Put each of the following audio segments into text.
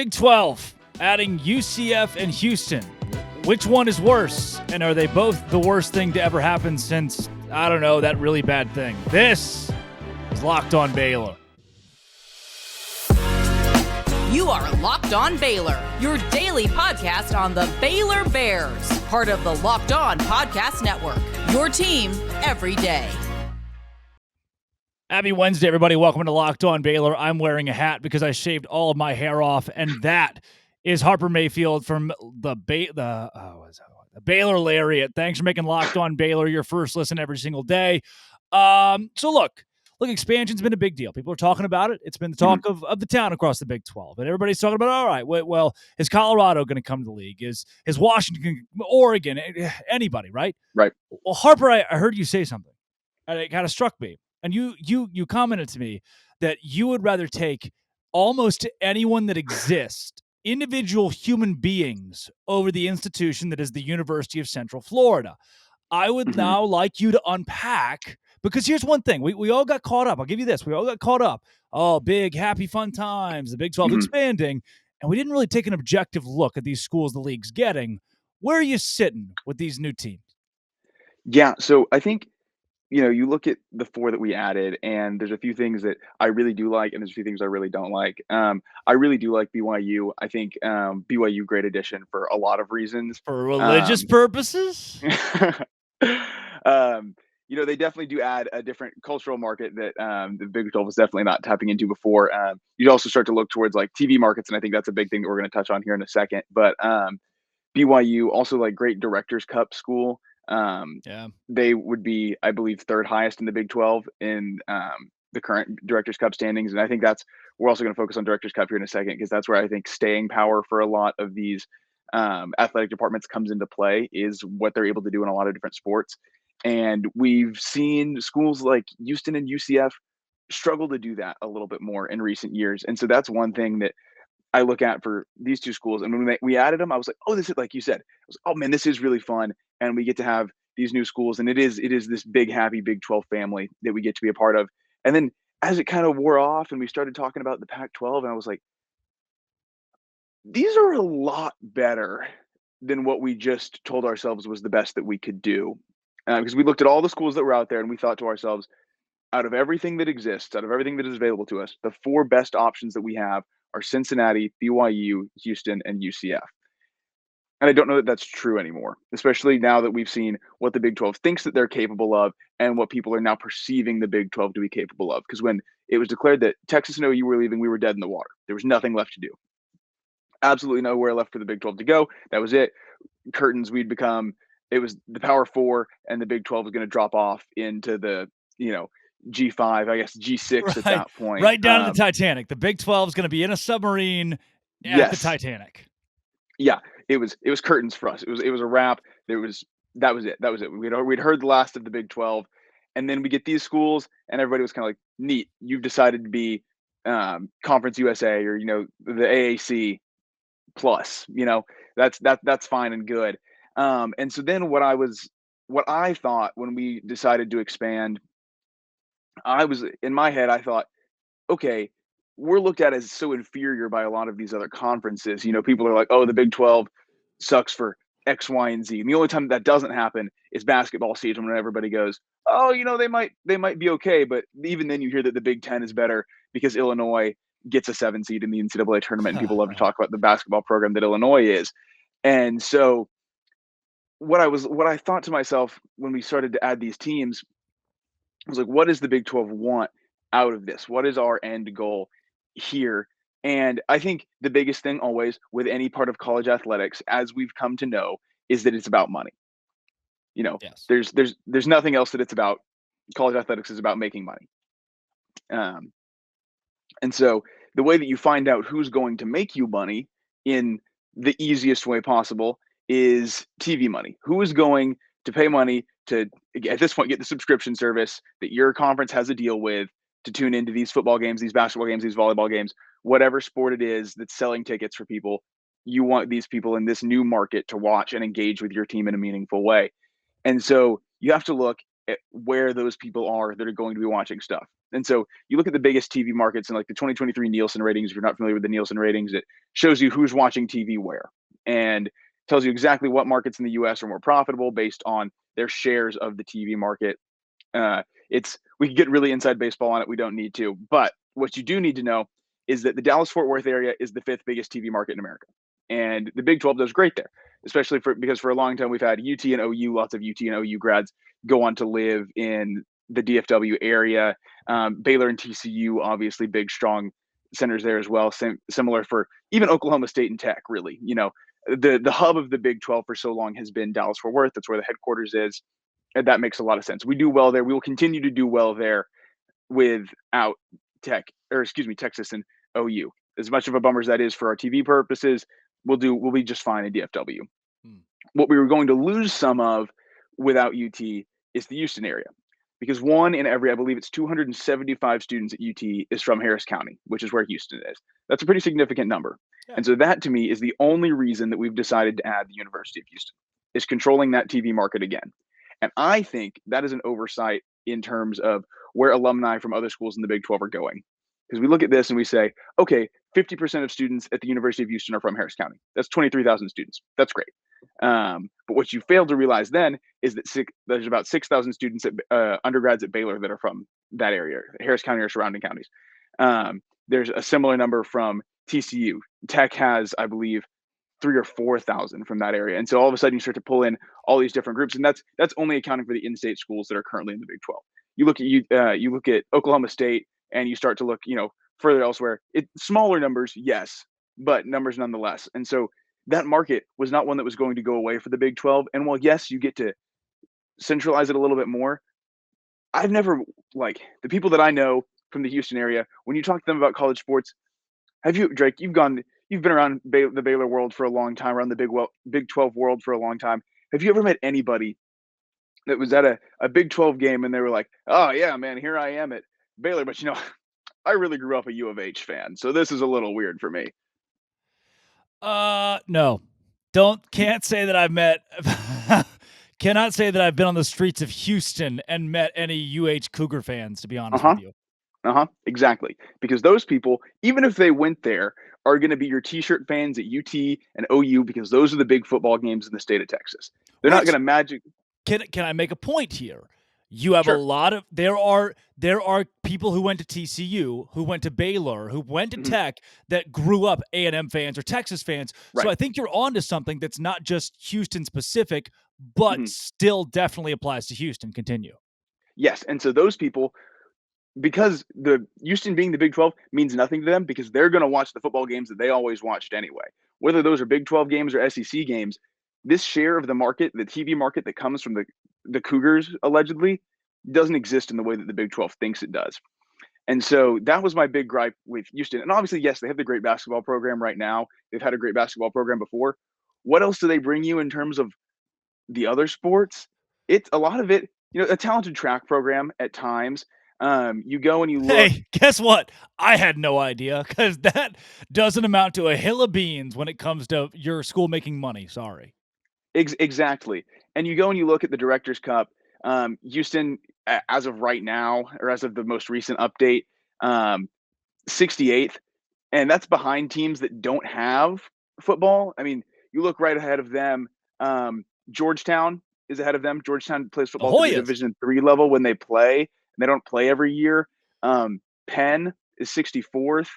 Big 12, adding UCF and Houston. Which one is worse? And are they both the worst thing to ever happen since, I don't know, that really bad thing? This is Locked On Baylor. You are Locked On Baylor, your daily podcast on the Baylor Bears, part of the Locked On Podcast Network, your team every day. Happy Wednesday, everybody. Welcome to Locked On Baylor. I'm wearing a hat because I shaved all of my hair off, and that is Harper Mayfield from the Baylor Lariat. Thanks for making Locked On Baylor your first listen every single day. So look, expansion's been a big deal. People are talking about it. It's been the talk of the town across the Big 12, and everybody's talking about, all right, well, is Colorado going to come to the league? Is Washington, Oregon, anybody, right? Right. Well, Harper, I heard you say something, and it kind of struck me. And you commented to me that you would rather take almost anyone that exists, individual human beings, over the institution that is the University of Central Florida. I would now like you to unpack, because here's one thing. We all got caught up. I'll give you this. We all got caught up. Oh, big, happy, fun times. The Big 12 expanding. And we didn't really take an objective look at these schools the league's getting. Where are you sitting with these new teams? Yeah, so I think, you look at the four that we added, and there's a few things that I really do like, and there's a few things I really don't like. I really do like BYU. I think BYU, great addition for a lot of reasons. For religious purposes? They definitely do add a different cultural market that the Big 12 was definitely not tapping into before. You also start to look towards like TV markets, and I think that's a big thing that we're going to touch on here in a second. But BYU, also like great Directors Cup school. They would be, I believe, third highest in the Big 12 in the current Directors Cup standings. And I think we're also going to focus on Directors Cup here in a second, because that's where I think staying power for a lot of these athletic departments comes into play, is what they're able to do in a lot of different sports. And we've seen schools like Houston and UCF struggle to do that a little bit more in recent years. And so that's one thing that I look at for these two schools. And when we added them, I was like, oh, this is, like you said, I was, oh man, this is really fun. And we get to have these new schools, and it is this big, happy Big 12 family that we get to be a part of. And then as it kind of wore off and we started talking about the Pac-12, and I was like, these are a lot better than what we just told ourselves was the best that we could do. Because we looked at all the schools that were out there, and we thought to ourselves, out of everything that exists, out of everything that is available to us, the four best options that we have are Cincinnati, BYU, Houston, and UCF. And I don't know that that's true anymore, especially now that we've seen what the Big 12 thinks that they're capable of and what people are now perceiving the Big 12 to be capable of. Because when it was declared that Texas and OU were leaving, we were dead in the water. There was nothing left to do. Absolutely nowhere left for the Big 12 to go. That was it. Curtains, it was the Power Four, and the Big 12 was going to drop off into the, G5, I guess G6 at that point. Right down to the Titanic. The Big 12 is going to be in a submarine at the Titanic. Yeah, it was curtains for us. It was a wrap. That was it. We'd heard the last of the Big 12, and then we get these schools, and everybody was kind of like, neat, you've decided to be Conference USA or the AAC plus. That's fine and good. And so then what I thought when we decided to expand, in my head, I thought, okay, we're looked at as so inferior by a lot of these other conferences. People are like, oh, the Big 12 sucks for X, Y, and Z. And the only time that doesn't happen is basketball season, when everybody goes, oh, they might be okay. But even then you hear that the Big 10 is better because Illinois gets a 7 seed in the NCAA tournament, and people love to talk about the basketball program that Illinois is. And so what I thought to myself when we started to add these teams was like, what does the Big 12 want out of this? What is our end goal here? And I think the biggest thing always with any part of college athletics, as we've come to know, is that it's about money. Yes. There's nothing else that it's about. College athletics is about making money. And so the way that you find out who's going to make you money in the easiest way possible is TV money. Who is going to pay money to, at this point, get the subscription service that your conference has a deal with to tune into these football games, these basketball games, these volleyball games, whatever sport it is that's selling tickets for people. You want these people in this new market to watch and engage with your team in a meaningful way. And so you have to look where those people are that are going to be watching stuff. And so you look at the biggest TV markets and like the 2023 Nielsen ratings. If you're not familiar with the Nielsen ratings, it shows you who's watching TV where, and tells you exactly what markets in the U.S. are more profitable based on their shares of the TV market. We could get really inside baseball on it. We don't need to, but what you do need to know is that the Dallas-Fort Worth area is the 5th biggest TV market in America, and the Big 12 does great there, especially because for a long time we've had UT and OU, lots of UT and OU grads go on to live in the DFW area. Baylor and TCU, obviously big, strong centers there as well. Similar for even Oklahoma State and Tech, really. The hub of the Big 12 for so long has been Dallas-Fort Worth. That's where the headquarters is. And that makes a lot of sense. We do well there. We will continue to do well there without Texas and OU. As much of a bummer as that is for our TV purposes, we'll be just fine in DFW. What we were going to lose some of without UT is the Houston area, because one in every, I believe it's 275 students at UT is from Harris County, which is where Houston is. That's a pretty significant number. Yeah. And so that to me is the only reason that we've decided to add the University of Houston, is controlling that TV market again. And I think that is an oversight in terms of where alumni from other schools in the Big 12 are going. Because we look at this and we say, okay, 50% of students at the University of Houston are from Harris County. That's 23,000 students. That's great. But what you fail to realize then is that there's about 6,000 students at undergrads at Baylor that are from that area, Harris County or surrounding counties. There's a similar number from TCU. Tech has, I believe, 3,000 or 4,000 from that area. And so all of a sudden you start to pull in all these different groups, and that's only accounting for the in-state schools that are currently in the Big 12. You look at Oklahoma State, and you start to look, further elsewhere. Smaller numbers, yes, but numbers nonetheless. And so that market was not one that was going to go away for the Big 12. And while yes, you get to centralize it a little bit more, I've never, like, the people that I know from the Houston area, when you talk to them about college sports, Drake, you've been around the Baylor world for a long time, around the Big 12 world for a long time. Have you ever met anybody that was at a Big 12 game and they were like, oh yeah, man, here I am at Baylor, but I really grew up a U of H fan, so this is a little weird for me. No. Can't say that I've met cannot say that I've been on the streets of Houston and met any UH Cougar fans, to be honest with you. Exactly. Because those people, even if they went there, are going to be your T-shirt fans at UT and OU, because those are the big football games in the state of Texas. They're not going to magic. Can I make a point here? You have Sure. a lot of there are people who went to TCU, who went to Baylor, who went to Tech, that grew up A&M fans or Texas fans. Right. So I think you're onto something that's not just Houston specific, but still definitely applies to Houston. Continue. Yes, and so those people, because the Houston being the Big 12 means nothing to them, because they're going to watch the football games that they always watched anyway. Whether those are Big 12 games or SEC games, this share of the market, the TV market that comes from the Cougars, allegedly, doesn't exist in the way that the Big 12 thinks it does. And so that was my big gripe with Houston. And obviously, yes, they have the great basketball program right now. They've had a great basketball program before. What else do they bring you in terms of the other sports? It's a lot of it, a talented track program at times. You go and you look. Hey, guess what? I had no idea, because that doesn't amount to a hill of beans when it comes to your school making money. Sorry. Exactly. And you go and you look at the Directors Cup. Houston, as of right now, or as of the most recent update, 68th. And that's behind teams that don't have football. I mean, you look right ahead of them. Georgetown is ahead of them. Georgetown plays football at the Division III level when they play, and they don't play every year. Penn is 64th.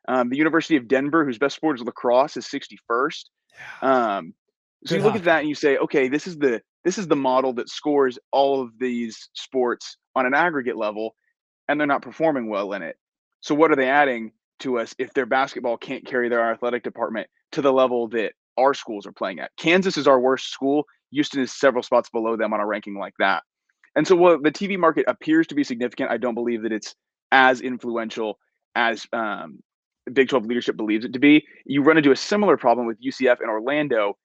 The University of Denver, whose best sport is lacrosse, is 61st. So you look at that and you say, okay, this is the model that scores all of these sports on an aggregate level, and they're not performing well in it. So what are they adding to us if their basketball can't carry their athletic department to the level that our schools are playing at? Kansas is our worst school. Houston is several spots below them on a ranking like that. And so while the TV market appears to be significant, I don't believe that it's as influential as Big 12 leadership believes it to be. You run into a similar problem with UCF and Orlando.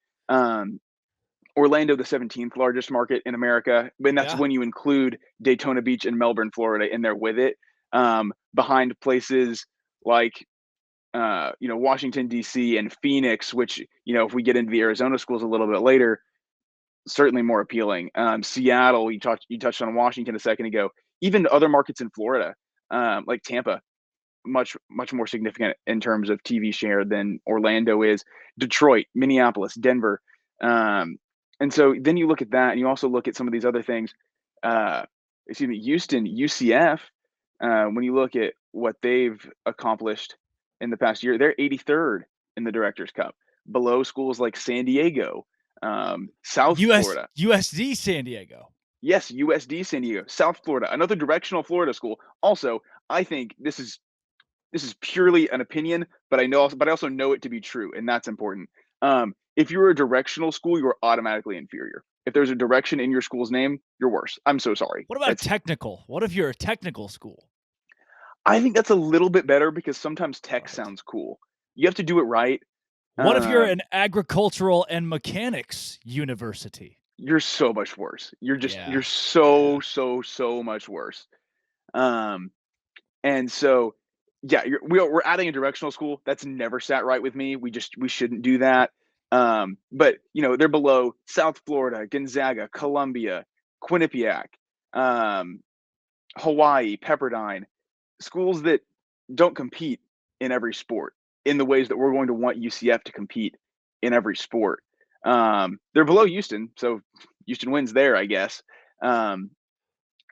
Orlando, the 17th largest market in America, and that's when you include Daytona Beach and Melbourne, Florida, in there with it, behind places like Washington, D.C. and Phoenix, which, if we get into the Arizona schools a little bit later, certainly more appealing. Seattle, you touched on Washington a second ago. Even other markets in Florida, like Tampa, much more significant in terms of TV share than Orlando is. Detroit, Minneapolis, Denver, and so then you look at that, and you also look at some of these other things. Houston, UCF. When you look at what they've accomplished in the past year, they're 83rd in the Directors Cup, below schools like San Diego, South Florida. USD San Diego. Yes, USD San Diego, South Florida, another directional Florida school. Also, I think this is purely an opinion, but I also know it to be true, and that's important. If you're a directional school, you're automatically inferior. If there's a direction in your school's name, you're worse. I'm so sorry. What about technical? What if you're a technical school? I think that's a little bit better because sometimes tech sounds cool. You have to do it right. What if you're an agricultural and mechanics university? You're so much worse. You're so much worse. And so, yeah, we're adding a directional school. That's never sat right with me. We shouldn't do that. But they're below South Florida, Gonzaga, Columbia, Quinnipiac, Hawaii, Pepperdine, schools that don't compete in every sport in the ways that we're going to want UCF to compete in every sport. They're below Houston, so Houston wins there, I guess. And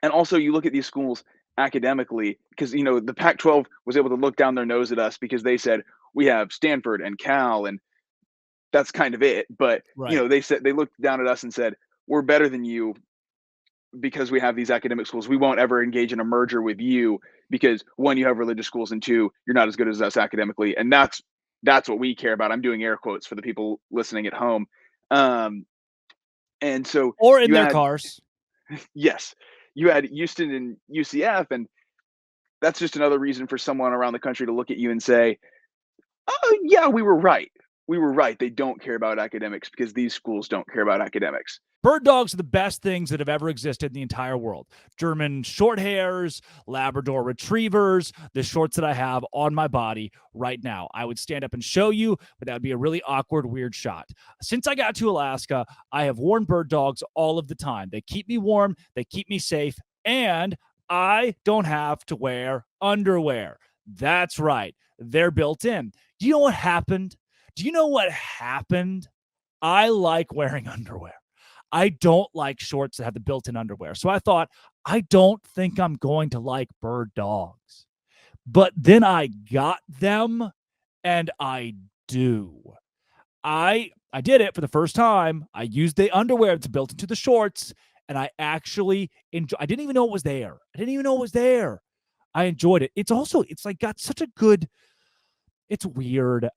also, you look at these schools academically, because the Pac-12 was able to look down their nose at us because they said we have Stanford and Cal, and that's kind of it. But right. They looked down at us and said we're better than you because we have these academic schools. We won't ever engage in a merger with you because one, you have religious schools, and two, you're not as good as us academically. And that's what we care about. I'm doing air quotes for the people listening at home. And so, or in their cars. Yes, you had Houston and UCF, and that's just another reason for someone around the country to look at you and say, "Oh, yeah, we were right. We were right. They don't care about academics because these schools don't care about academics." Bird dogs are the best things that have ever existed in the entire world. German short hairs, Labrador retrievers, the shorts that I have on my body right now. I would stand up and show you, but that would be a really awkward, weird shot. Since I got to Alaska, I have worn bird dogs all of the time. They keep me warm, they keep me safe, and I don't have to wear underwear. That's right. They're built in. Do you know what happened? I like wearing underwear. I don't like shorts that have the built-in underwear. So I thought, I don't think I'm going to like bird dogs. But then I got them, and I do. I did it for the first time. I used the underwear that's built into the shorts, and I actually enjoyed. I didn't even know it was there. I enjoyed it. It's like got such a good. It's weird,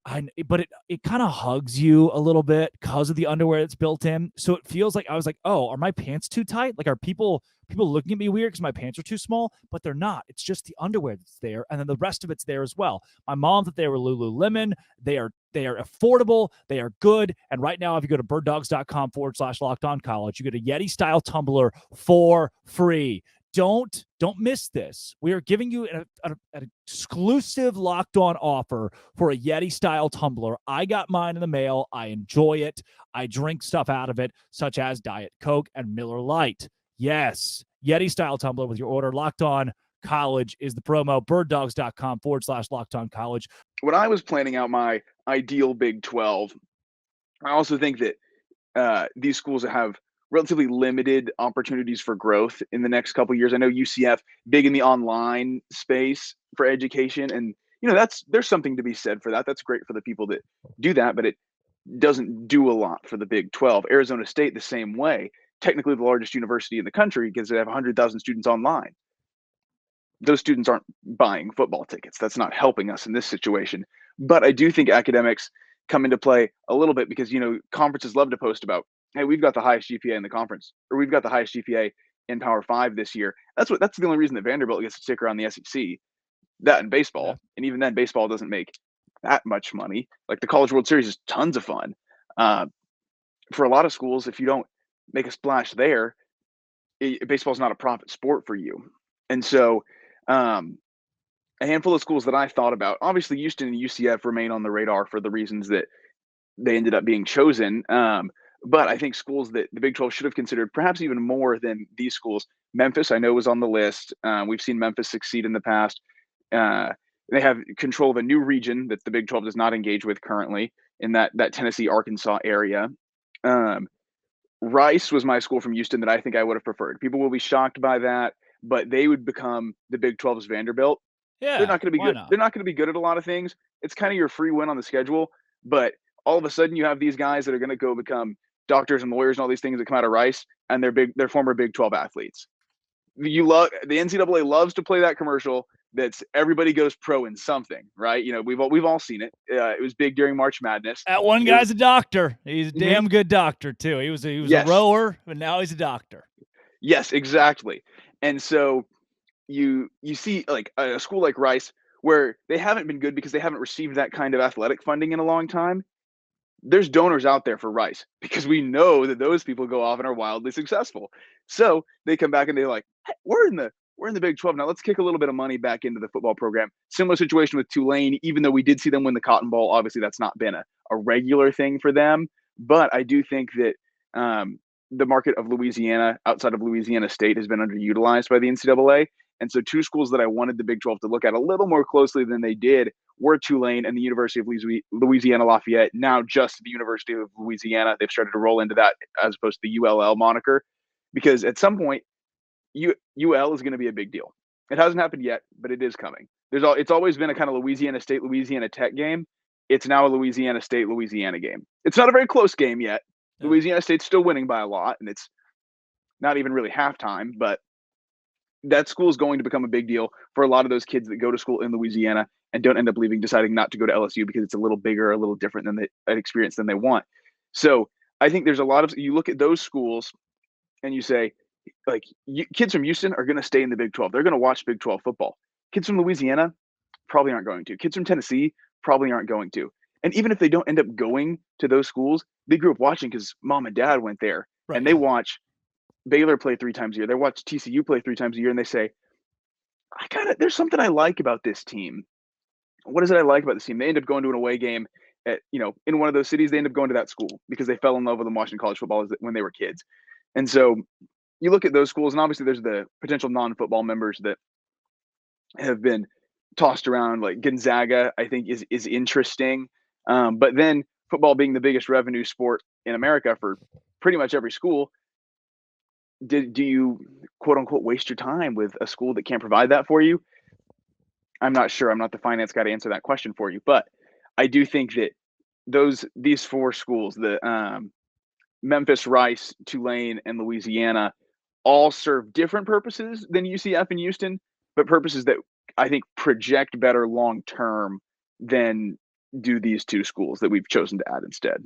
but it kind of hugs you a little bit because of the underwear that's built in. So it feels like I was like, oh, are my pants too tight? Like, are people looking at me weird because my pants are too small? But they're not. It's just the underwear that's there, and then the rest of it's there as well. My mom thought they were Lululemon. They are affordable. They are good. And right now, if you go to birddogs.com/lockedoncollege, you get a Yeti style tumbler for free. Don't miss this. We are giving you an exclusive Locked On offer for a Yeti style tumbler. I got mine in the mail. I enjoy it. I drink stuff out of it, such as Diet Coke and Miller Lite. Yes, Yeti style tumbler with your order. Locked On College is the promo. birddogs.com/lockedoncollege. When I was planning out my ideal Big 12, I also think that these schools have relatively limited opportunities for growth in the next couple of years. I know UCF big in the online space for education, and there's something to be said for that. That's great for the people that do that, but it doesn't do a lot for the Big 12. Arizona State the same way, technically the largest university in the country because they have 100,000 students online. Those students aren't buying football tickets. That's not helping us in this situation. But I do think academics come into play a little bit because conferences love to post about, hey, we've got the highest GPA in the conference, or we've got the highest GPA in Power 5 this year. That's the only reason that Vanderbilt gets to stick around the SEC. That and baseball, and even then, baseball doesn't make that much money. Like the College World Series is tons of fun. For a lot of schools, if you don't make a splash there, baseball is not a profit sport for you. And so, a handful of schools that I thought about, obviously Houston and UCF remain on the radar for the reasons that they ended up being chosen. But I think schools that the Big 12 should have considered perhaps even more than these schools. Memphis, I know, was on the list. We've seen Memphis succeed in the past. Uh, they have control of a new region that the Big 12 does not engage with currently in that Tennessee, Arkansas area. Um, Rice was my school from Houston that I think I would have preferred. People will be shocked by that, but they would become the Big 12's Vanderbilt. They're Yeah, not going to be why good. not? They're not going to be good at a lot of things. It's kind of your free win on the schedule, but all of a sudden you have these guys that are going to go become doctors and lawyers and all these things that come out of Rice, and they're former Big 12 athletes. You love the NCAA loves to play that commercial. That's everybody goes pro in something, right? You know, we've all seen it. It was big during March Madness. That one It was guy's a doctor. He's a mhm. damn good doctor too. He was a Yes, rower, but now he's a doctor. yes, exactly. And so you see like a school like Rice where they haven't been good because they haven't received that kind of athletic funding in a long time. There's donors out there for Rice because we know that those people go off and are wildly successful. So they come back and they're like, hey, we're in the Big 12 now. Let's kick a little bit of money back into the football program. Similar situation with Tulane, even though we did see them win the Cotton Bowl. Obviously, that's not been a regular thing for them. But I do think that the market of Louisiana outside of Louisiana State has been underutilized by the NCAA. And so, two schools that I wanted the Big 12 to look at a little more closely than they did were Tulane and the University of Louisiana Lafayette, now just the University of Louisiana. They've started to roll into that as opposed to the ULL moniker, because at some point, UL is going to be a big deal. It hasn't happened yet, but it is coming. It's always been a kind of Louisiana State, Louisiana Tech game. It's now a Louisiana State, Louisiana game. It's not a very close game yet. Yeah. Louisiana State's still winning by a lot, and it's not even really halftime, but that school is going to become a big deal for a lot of those kids that go to school in Louisiana and don't end up leaving, deciding not to go to LSU because it's a little bigger, a little different than an experience than they want. So I think there's a lot of, you look at those schools and you say, like, kids from Houston are going to stay in the Big 12. They're going to watch Big 12 football. Kids from Louisiana probably aren't going to. Kids from Tennessee probably aren't going to. And even if they don't end up going to those schools, they grew up watching because mom and dad went there, Right. and they watch Baylor play 3 times a year. They watch TCU play 3 times a year, and they say, there's something I like about this team. What is it I like about this team? They end up going to an away game in one of those cities. They end up going to that school because they fell in love with them watching college football when they were kids. And so you look at those schools, and obviously there's the potential non-football members that have been tossed around, like Gonzaga, I think is interesting. But then football being the biggest revenue sport in America for pretty much every school, do you quote unquote waste your time with a school that can't provide that for you? I'm not sure. I'm not the finance guy to answer that question for you, but I do think that these 4 schools, the Memphis, Rice, Tulane, and Louisiana, all serve different purposes than UCF and Houston, but purposes that I think project better long term than do these 2 schools that we've chosen to add instead.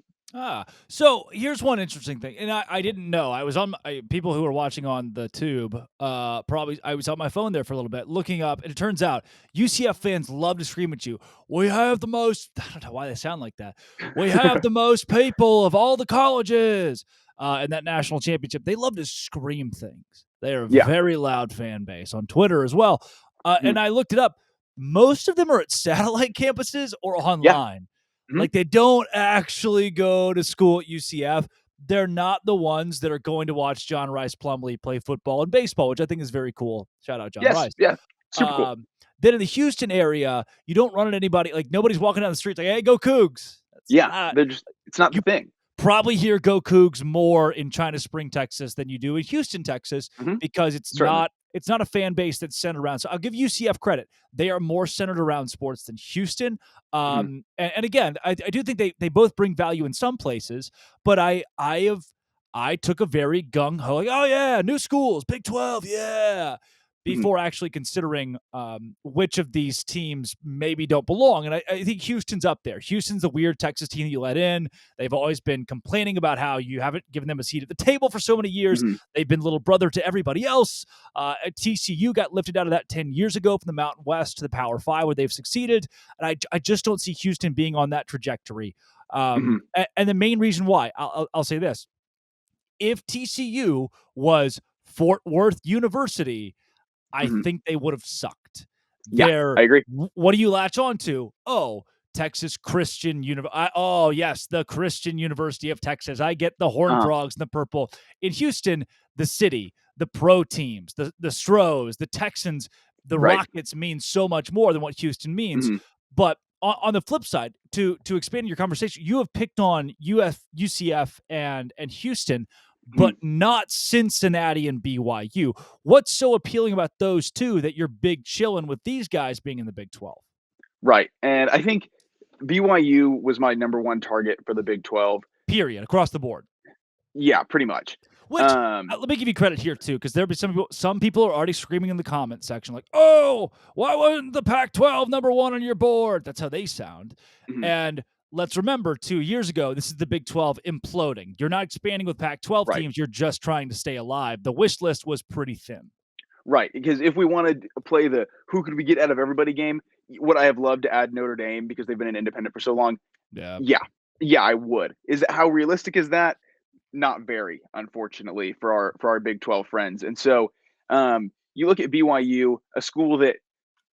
So here's one interesting thing, and I didn't know. I was on people who were watching on the tube. Probably I was on my phone there for a little bit, looking up, and it turns out UCF fans love to scream at you. We have the most. I don't know why they sound like that. We have the most people of all the colleges in that national championship. They love to scream things. They are a very loud fan base on Twitter as well. And I looked it up. Most of them are at satellite campuses or online. Like, they don't actually go to school at UCF. They're not the ones that are going to watch John Rice Plumlee play football and baseball, which I think is very cool. Shout out John Rice. Yeah, super cool. Then in the Houston area, you don't run into anybody. Like, nobody's walking down the street like, hey, go Cougs. It's not the thing. Probably hear go Cougs more in China Spring, Texas than you do in Houston, Texas, because it's not a fan base that's centered around. So I'll give UCF credit. They are more centered around sports than Houston. And again, I do think they both bring value in some places, but I took a very gung-ho, like, oh yeah, new schools, Big 12, yeah, before actually considering which of these teams maybe don't belong. And I think Houston's up there. Houston's the weird Texas team that you let in. They've always been complaining about how you haven't given them a seat at the table for so many years. They've been little brother to everybody else. TCU got lifted out of that 10 years ago from the Mountain West to the Power 5 where they've succeeded. And I just don't see Houston being on that trajectory. And the main reason why, I'll say this. If TCU was Fort Worth University, I think they would have sucked. Yeah, I agree. What do you latch on to? Oh, Texas Christian University. Oh, yes, the Christian University of Texas. I get the Horned Frogs and the purple. In Houston, the city, the pro teams, the Stros, the Texans, the Right. Rockets mean so much more than what Houston means. Mm-hmm. But on the flip side, to expand your conversation, you have picked on UCF and Houston, but not Cincinnati and BYU. What's so appealing about those two that you're big chilling with these guys being in the Big 12? Right. And I think BYU was my number one target for the Big 12. Period. Across the board. Yeah, pretty much. Which, let me give you credit here, too, because there'll be some people are already screaming in the comment section like, oh, why wasn't the Pac-12 number one on your board? That's how they sound. Mm-hmm. And let's remember, 2 years ago, this is the Big 12 imploding. You're not expanding with Pac-12 teams. You're just trying to stay alive. The wish list was pretty thin. Right, because if we wanted to play the who could we get out of everybody game, would I have loved to add Notre Dame because they've been an independent for so long? Yeah, I would. How realistic is that? Not very, unfortunately, for our Big 12 friends. And so you look at BYU, a school that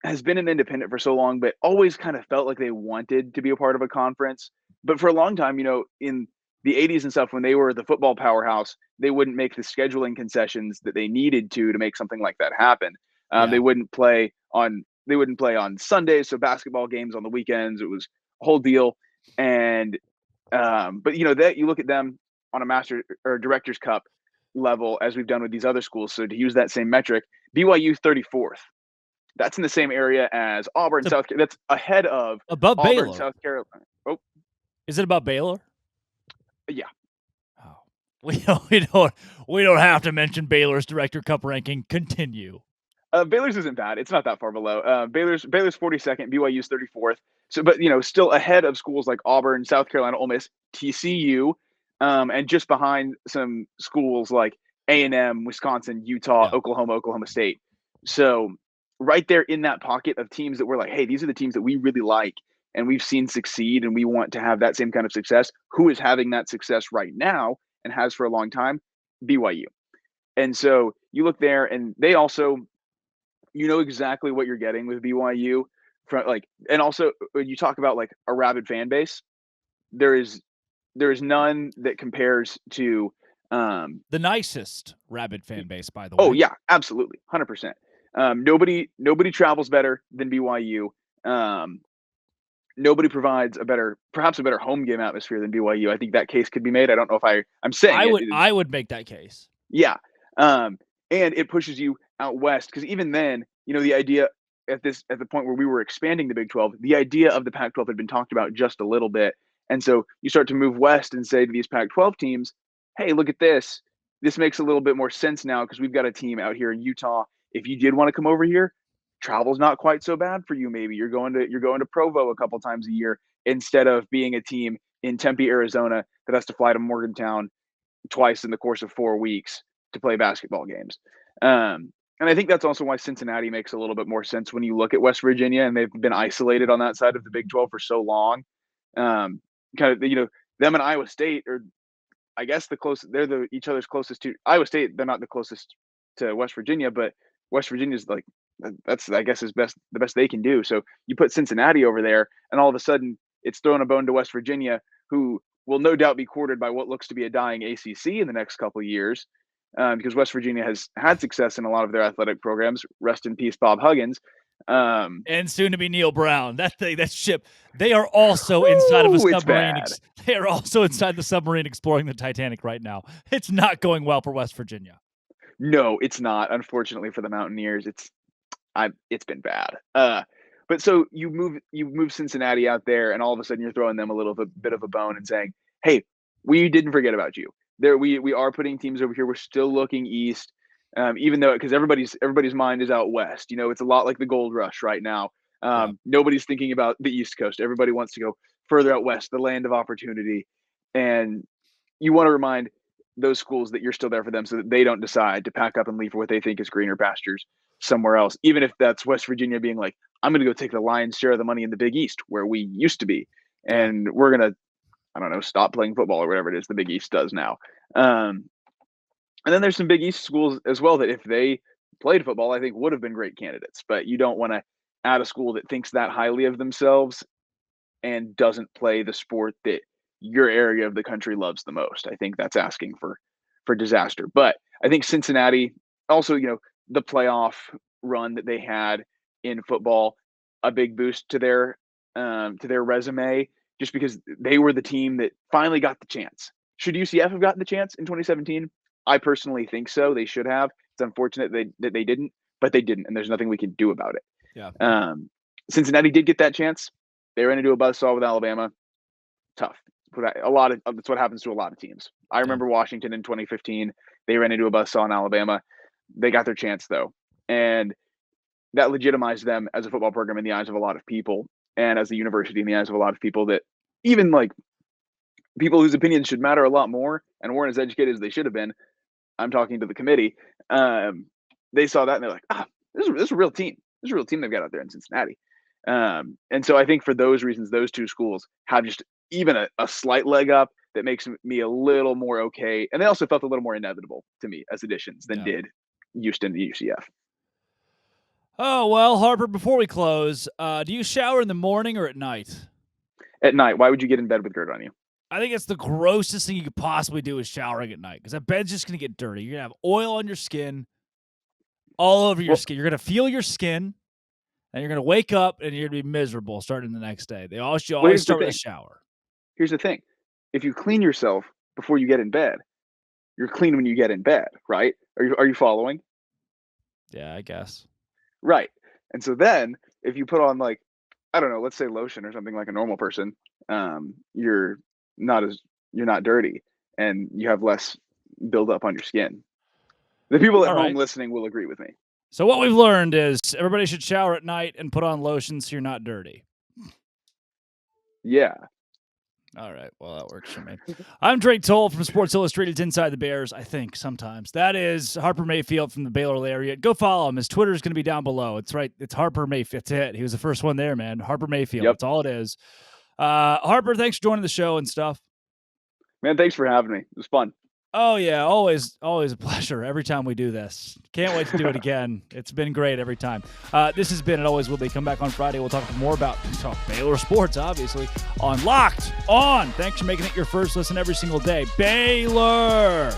has been an independent for so long, but always kind of felt like they wanted to be a part of a conference. But for a long time, in the 80s and stuff, when they were the football powerhouse, they wouldn't make the scheduling concessions that they needed to make something like that happen. They wouldn't play on Sundays, so basketball games on the weekends. It was a whole deal. And but that you look at them on a master or director's cup level, as we've done with these other schools. So to use that same metric, BYU 34th. That's in the same area as Auburn, South Carolina. That's ahead of above Auburn, Baylor. South Carolina. Oh, is it about Baylor? Yeah. Oh, we don't have to mention Baylor's Director Cup ranking. Continue. Baylor's isn't bad. It's not that far below. Baylor's 42nd. BYU's 34th. So, but still ahead of schools like Auburn, South Carolina, Ole Miss, TCU, and just behind some schools like A&M, Wisconsin, Utah, Oklahoma, Oklahoma State. So right there in that pocket of teams that we're like, hey, these are the teams that we really like and we've seen succeed and we want to have that same kind of success. Who is having that success right now and has for a long time? BYU. And so you look there and they also, exactly what you're getting with BYU and also when you talk about like a rabid fan base, there is none that compares to the nicest rabid fan base, by the way. Oh yeah, absolutely. 100%. Nobody travels better than BYU. Nobody provides perhaps a better home game atmosphere than BYU. I think that case could be made. I don't know if I'm saying I would make that case. Yeah. And it pushes you out west because even then, the idea at the point where we were expanding the Big 12, the idea of the Pac-12 had been talked about just a little bit. And so you start to move west and say to these Pac-12 teams, hey, look at this. This makes a little bit more sense now because we've got a team out here in Utah. If you did want to come over here, travel's not quite so bad for you. Maybe you're going to Provo a couple times a year instead of being a team in Tempe, Arizona that has to fly to Morgantown twice in the course of 4 weeks to play basketball games. And I think that's also why Cincinnati makes a little bit more sense when you look at West Virginia, and they've been isolated on that side of the Big 12 for so long. Them and Iowa State are, I guess, they're each other's closest to Iowa State. They're not the closest to West Virginia, but West Virginia's like, that's, I guess, the best they can do. So you put Cincinnati over there and all of a sudden it's throwing a bone to West Virginia, who will no doubt be courted by what looks to be a dying ACC in the next couple of years. Because West Virginia has had success in a lot of their athletic programs. Rest in peace, Bob Huggins. And soon to be Neil Brown. That ship. They are also inside of a submarine. They are also inside the submarine exploring the Titanic right now. It's not going well for West Virginia. No, it's not. Unfortunately for the Mountaineers, it's been bad. But so you move Cincinnati out there, and all of a sudden you're throwing them a little bit of a bone and saying, "Hey, we didn't forget about you." There, we are putting teams over here. We're still looking east, even though because everybody's mind is out west. It's a lot like the gold rush right now. Nobody's thinking about the East Coast. Everybody wants to go further out west, the land of opportunity, and you want to remind those schools that you're still there for them, so that they don't decide to pack up and leave for what they think is greener pastures somewhere else. Even if that's West Virginia being like, I'm going to go take the lion's share of the money in the Big East where we used to be, and we're going to, I don't know, stop playing football or whatever it is the Big East does now. And then there's some Big East schools as well that if they played football, I think would have been great candidates. But you don't want to add a school that thinks that highly of themselves and doesn't play the sport that your area of the country loves the most. I think that's asking for disaster. But I think Cincinnati also, the playoff run that they had in football, a big boost to their resume, just because they were the team that finally got the chance. Should UCF have gotten the chance in 2017? I personally think so. They should have. It's unfortunate that they didn't, but they didn't, and there's nothing we can do about it. Yeah. Cincinnati did get that chance. They ran into a buzzsaw with Alabama. Tough. That's what happens to a lot of teams. I remember Washington in 2015. They ran into a buzzsaw in Alabama. They got their chance though, and that legitimized them as a football program in the eyes of a lot of people, and as a university in the eyes of a lot of people that even like people whose opinions should matter a lot more and weren't as educated as they should have been. I'm talking to the committee. They saw that and they're like, this is a real team. This is a real team they've got out there in Cincinnati. And so I think for those reasons, those two schools have just even a slight leg up that makes me a little more okay. And they also felt a little more inevitable to me as additions than did Houston and UCF. Oh, well, Harper, before we close, do you shower in the morning or at night? At night. Why would you get in bed with dirt on you? I think it's the grossest thing you could possibly do is showering at night, because that bed's just going to get dirty. You're going to have oil on your skin, all over your skin. You're going to feel your skin, and you're going to wake up, and you're going to be miserable starting the next day. You always start with a shower. Here's the thing. If you clean yourself before you get in bed, you're clean when you get in bed, right? Are you following? Yeah, I guess. Right. And so then if you put on like, I don't know, let's say lotion or something like a normal person, you're not dirty and you have less buildup on your skin. The people at home listening will agree with me. So what we've learned is everybody should shower at night and put on lotion so you're not dirty. Yeah. All right. Well, that works for me. I'm Drake Toll from Sports Illustrated's Inside the Bears, I think, sometimes. That is Harper Mayfield from the Baylor area. Go follow him. His Twitter is going to be down below. It's right. It's Harper Mayfield. That's it. He was the first one there, man. Harper Mayfield. Yep. That's all it is. Harper, thanks for joining the show and stuff. Man, thanks for having me. It was fun. Oh, yeah. Always a pleasure every time we do this. Can't wait to do it again. It's been great every time. This has been, it always will be. Come back on Friday. We'll talk more about Baylor sports, obviously, on Locked On. Thanks for making it your first listen every single day. Baylor.